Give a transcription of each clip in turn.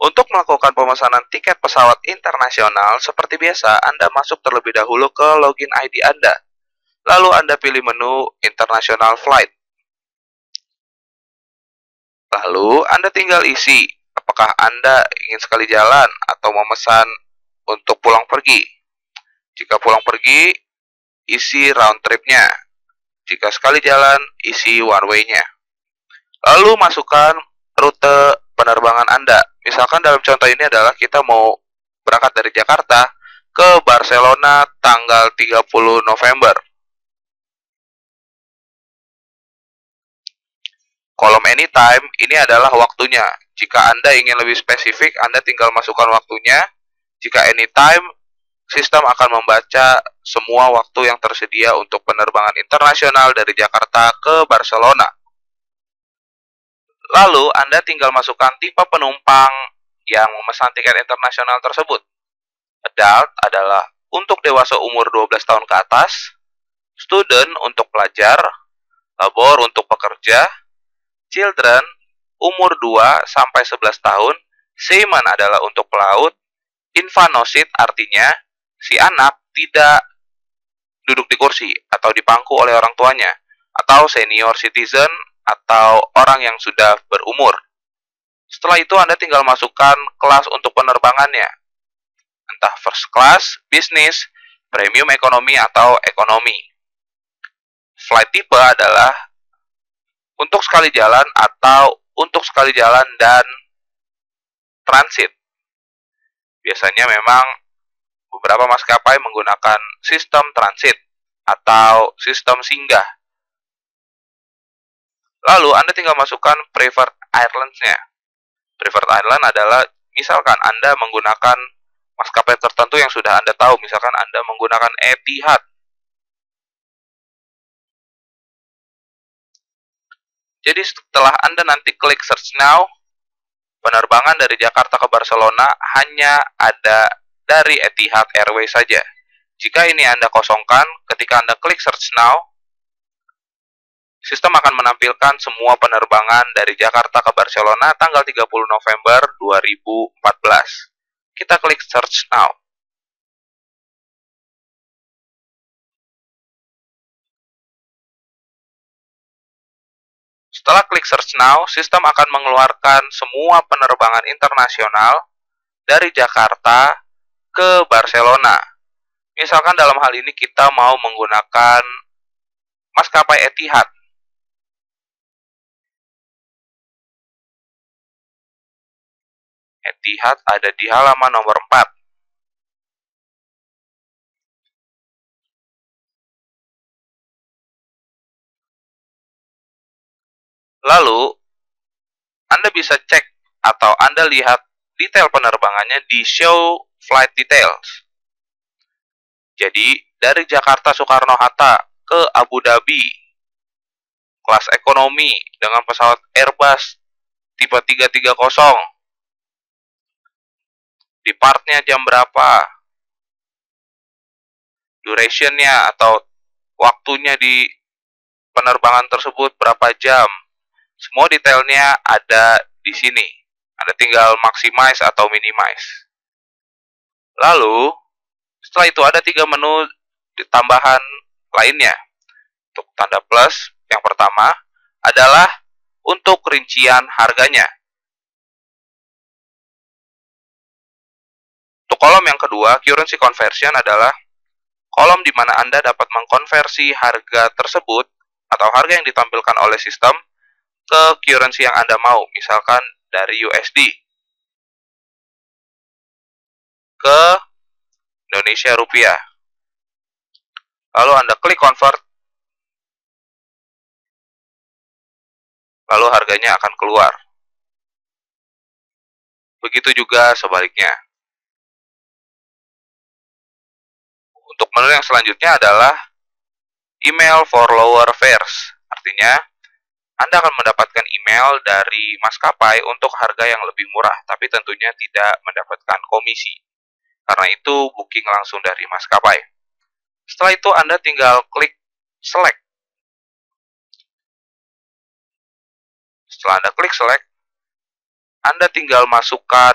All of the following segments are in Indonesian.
Untuk melakukan pemesanan tiket pesawat internasional, seperti biasa, Anda masuk terlebih dahulu ke login ID Anda. Lalu Anda pilih menu International Flight. Lalu Anda tinggal isi, apakah Anda ingin sekali jalan atau memesan untuk pulang pergi. Jika pulang pergi, isi round trip-nya. Jika sekali jalan, isi one way-nya. Lalu masukkan rute penerbangan Anda. Misalkan dalam contoh ini adalah kita mau berangkat dari Jakarta ke Barcelona tanggal 30 November. Kolom anytime ini adalah waktunya. Jika Anda ingin lebih spesifik, Anda tinggal masukkan waktunya. Jika anytime, sistem akan membaca semua waktu yang tersedia untuk penerbangan internasional dari Jakarta ke Barcelona. Lalu, Anda tinggal masukkan tipe penumpang yang memesan tiket internasional tersebut. Adult adalah untuk dewasa umur 12 tahun ke atas, student untuk pelajar, labor untuk pekerja, children umur 2 sampai 11 tahun, seaman adalah untuk pelaut, infant artinya si anak tidak duduk di kursi atau dipangku oleh orang tuanya, atau senior citizen atau orang yang sudah berumur. Setelah itu Anda tinggal masukkan kelas untuk penerbangannya, entah first class, business, premium economy, atau ekonomi. Flight type adalah untuk sekali jalan atau untuk sekali jalan dan transit. Biasanya memang beberapa maskapai menggunakan sistem transit atau sistem singgah. Lalu Anda tinggal masukkan preferred airlines-nya. Preferred airline adalah misalkan Anda menggunakan maskapai tertentu yang sudah Anda tahu, misalkan Anda menggunakan Etihad. Jadi setelah Anda nanti klik search now, penerbangan dari Jakarta ke Barcelona hanya ada dari Etihad Airways saja. Jika ini Anda kosongkan, ketika Anda klik search now, sistem akan menampilkan semua penerbangan dari Jakarta ke Barcelona tanggal 30 November 2014. Kita klik search now. Setelah klik search now, sistem akan mengeluarkan semua penerbangan internasional dari Jakarta ke Barcelona. Misalkan dalam hal ini kita mau menggunakan maskapai Etihad. Etihad ada di halaman nomor 4. Lalu, Anda bisa cek atau Anda lihat detail penerbangannya di Show Flight Details. Jadi, dari Jakarta Soekarno-Hatta ke Abu Dhabi, kelas ekonomi dengan pesawat Airbus tipe 330, departnya jam berapa, durationnya atau waktunya di penerbangan tersebut berapa jam. Semua detailnya ada di sini. Anda tinggal maximize atau minimize. Lalu, setelah itu ada 3 menu tambahan lainnya. Untuk tanda plus, yang pertama adalah untuk rincian harganya. Untuk kolom yang kedua, currency conversion adalah kolom di mana Anda dapat mengkonversi harga tersebut atau harga yang ditampilkan oleh sistem ke currency yang Anda mau, misalkan dari USD ke Indonesia Rupiah. Lalu Anda klik convert, lalu harganya akan keluar. Begitu juga sebaliknya. Untuk menu yang selanjutnya adalah email for lower fares. Artinya, Anda akan mendapatkan email dari maskapai untuk harga yang lebih murah, tapi tentunya tidak mendapatkan komisi. Karena itu, booking langsung dari maskapai. Setelah itu, Anda tinggal klik select. Setelah Anda klik select, Anda tinggal masukkan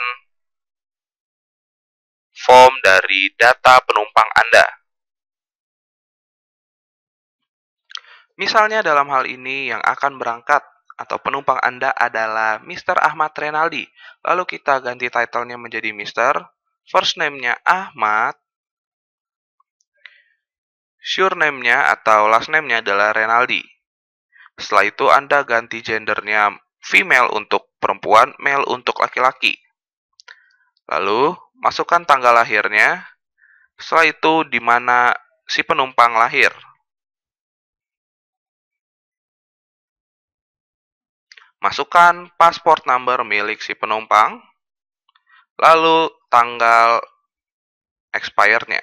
form dari data penumpang Anda. Misalnya dalam hal ini yang akan berangkat atau penumpang Anda adalah Mr. Ahmad Renaldi. Lalu kita ganti title-nya menjadi Mr. First name-nya Ahmad. Surname-nya atau last name-nya adalah Renaldi. Setelah itu Anda ganti gendernya female untuk perempuan, male untuk laki-laki. Lalu masukkan tanggal lahirnya. Setelah itu di mana si penumpang lahir. Masukkan pasport number milik si penumpang, lalu tanggal expired-nya.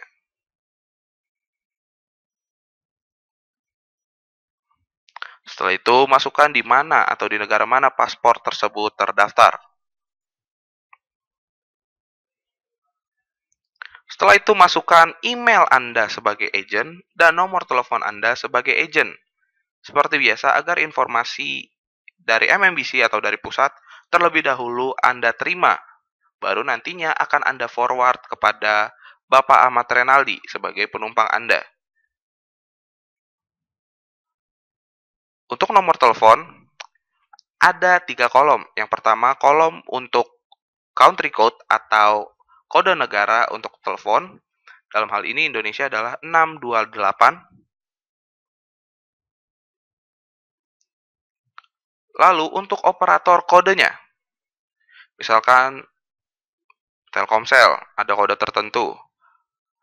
Setelah itu, masukkan di mana atau di negara mana paspor tersebut terdaftar. Setelah itu, masukkan email Anda sebagai agent dan nomor telepon Anda sebagai agent. Seperti biasa, agar informasi dari MMBC atau dari pusat terlebih dahulu Anda terima, baru nantinya akan Anda forward kepada Bapak Ahmad Renaldi sebagai penumpang Anda. Untuk nomor telepon, ada 3 kolom. Yang pertama, kolom untuk country code atau kode negara untuk telepon. Dalam hal ini Indonesia adalah 628. Lalu untuk operator kodenya, misalkan Telkomsel ada kode tertentu,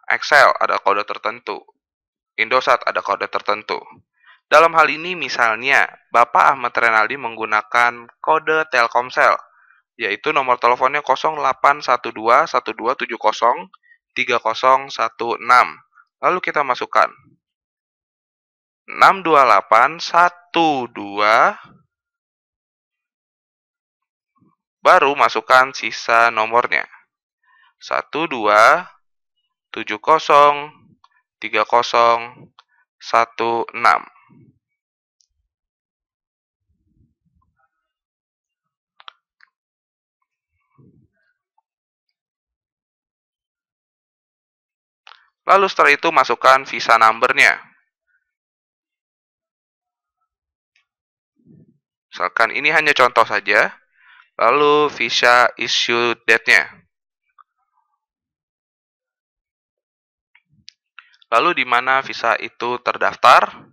Excel ada kode tertentu, Indosat ada kode tertentu. Dalam hal ini misalnya Bapak Ahmad Renaldi menggunakan kode Telkomsel, yaitu nomor teleponnya 081212703016. Lalu kita masukkan 62812, baru masukkan sisa nomornya 12703016. Lalu setelah itu masukkan visa number-nya. Misalkan ini hanya contoh saja. Lalu visa issue date-nya. Lalu di mana visa itu terdaftar.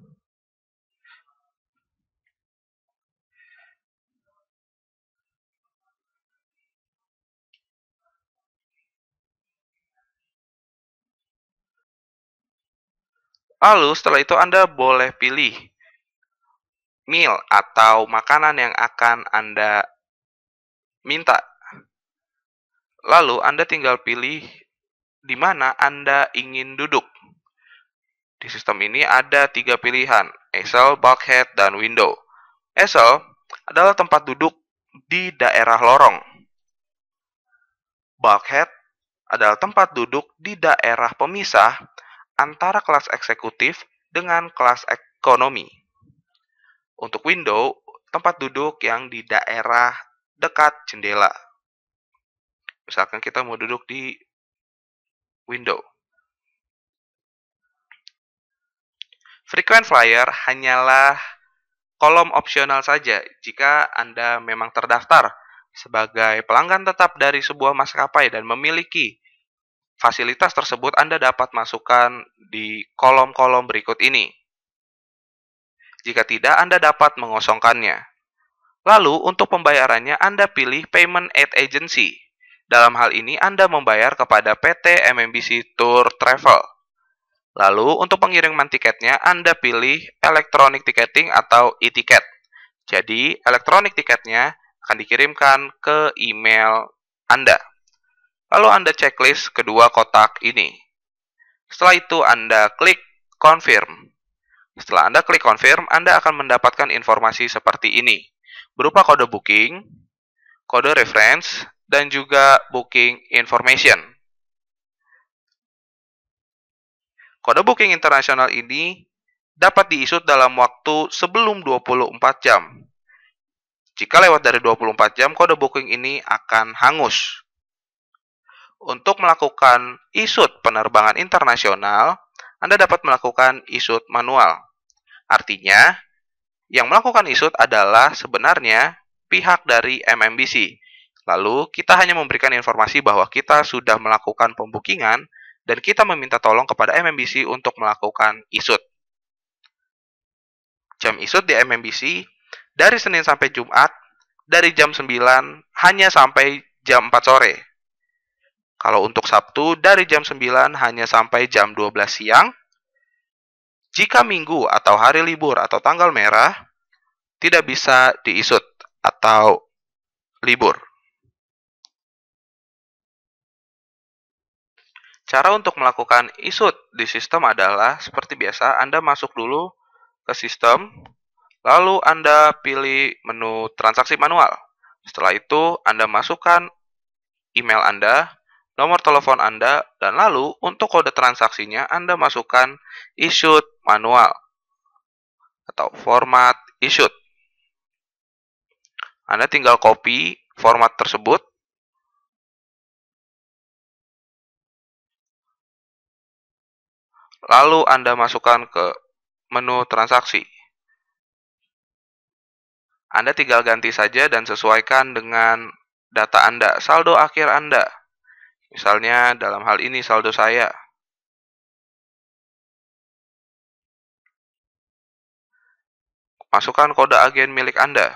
Lalu setelah itu Anda boleh pilih meal atau makanan yang akan Anda minta. Lalu Anda tinggal pilih di mana Anda ingin duduk. Di sistem ini ada 3 pilihan, easel, bulkhead, dan window. Easel adalah tempat duduk di daerah lorong. Bulkhead adalah tempat duduk di daerah pemisah antara kelas eksekutif dengan kelas ekonomi. Untuk window, tempat duduk yang di daerah dekat jendela. Misalkan kita mau duduk di window. Frequent flyer hanyalah kolom opsional saja jika Anda memang terdaftar sebagai pelanggan tetap dari sebuah maskapai dan memiliki fasilitas tersebut. Anda dapat masukkan di kolom-kolom berikut ini. Jika tidak, Anda dapat mengosongkannya. Lalu, untuk pembayarannya, Anda pilih Payment at Agency. Dalam hal ini, Anda membayar kepada PT MMBC Tour Travel. Lalu, untuk pengiriman tiketnya, Anda pilih Electronic Ticketing atau e-ticket. Jadi, elektronik tiketnya akan dikirimkan ke email Anda. Lalu Anda checklist kedua kotak ini. Setelah itu Anda klik confirm. Setelah Anda klik confirm, Anda akan mendapatkan informasi seperti ini, berupa kode booking, kode reference, dan juga booking information. Kode booking internasional ini dapat diisut dalam waktu sebelum 24 jam. Jika lewat dari 24 jam, kode booking ini akan hangus. Untuk melakukan issued penerbangan internasional, Anda dapat melakukan issued manual. Artinya, yang melakukan issued adalah sebenarnya pihak dari MMBC. Lalu, kita hanya memberikan informasi bahwa kita sudah melakukan pembukingan dan kita meminta tolong kepada MMBC untuk melakukan issued. Jam issued di MMBC dari Senin sampai Jumat dari jam 9 hanya sampai jam 4 sore. Kalau untuk Sabtu dari jam 9 hanya sampai jam 12 siang. Jika minggu atau hari libur atau tanggal merah, tidak bisa di-issued atau libur. Cara untuk melakukan issued di sistem adalah seperti biasa, Anda masuk dulu ke sistem, lalu Anda pilih menu transaksi manual. Setelah itu, Anda masukkan email Anda, nomor telepon Anda, dan lalu untuk kode transaksinya Anda masukkan issued manual atau format issued. Anda tinggal copy format tersebut, lalu Anda masukkan ke menu transaksi. Anda tinggal ganti saja dan sesuaikan dengan data Anda, saldo akhir Anda. Misalnya dalam hal ini saldo saya. Masukkan kode agen milik Anda.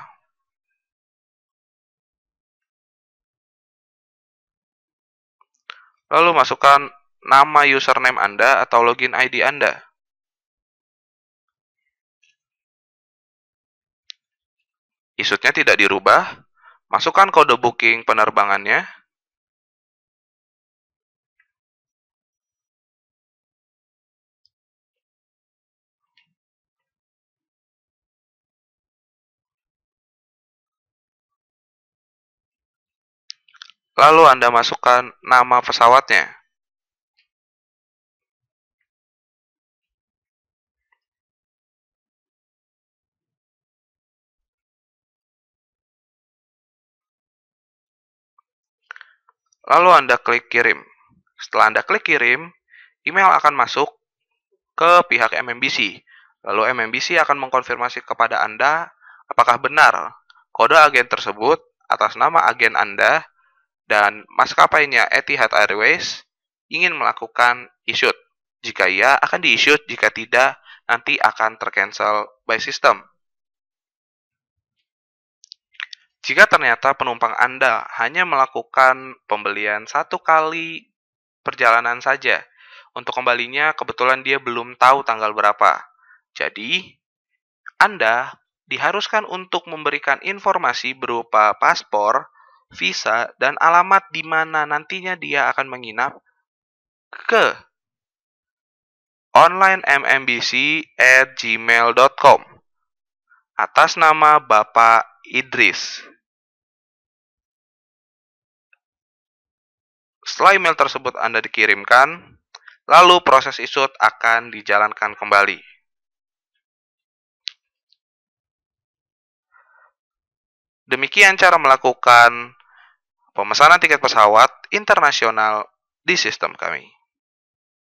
Lalu masukkan nama username Anda atau login ID Anda. Issued-nya tidak dirubah. Masukkan kode booking penerbangannya. Lalu Anda masukkan nama pesawatnya. Lalu Anda klik kirim. Setelah Anda klik kirim, email akan masuk ke pihak MMBC. Lalu MMBC akan mengkonfirmasi kepada Anda apakah benar kode agen tersebut atas nama agen Anda dan maskapainya Etihad Airways ingin melakukan issued. Jika iya, akan di-issued. Jika tidak, nanti akan tercancel by system. Jika ternyata penumpang Anda hanya melakukan pembelian satu kali perjalanan saja, untuk kembalinya kebetulan dia belum tahu tanggal berapa. Jadi, Anda diharuskan untuk memberikan informasi berupa paspor, visa, dan alamat di mana nantinya dia akan menginap ke onlinemmmbc@gmail.com atas nama Bapak Idris. Setelah email tersebut Anda dikirimkan, lalu proses issued akan dijalankan kembali. Demikian cara melakukan pemesanan tiket pesawat internasional di sistem kami.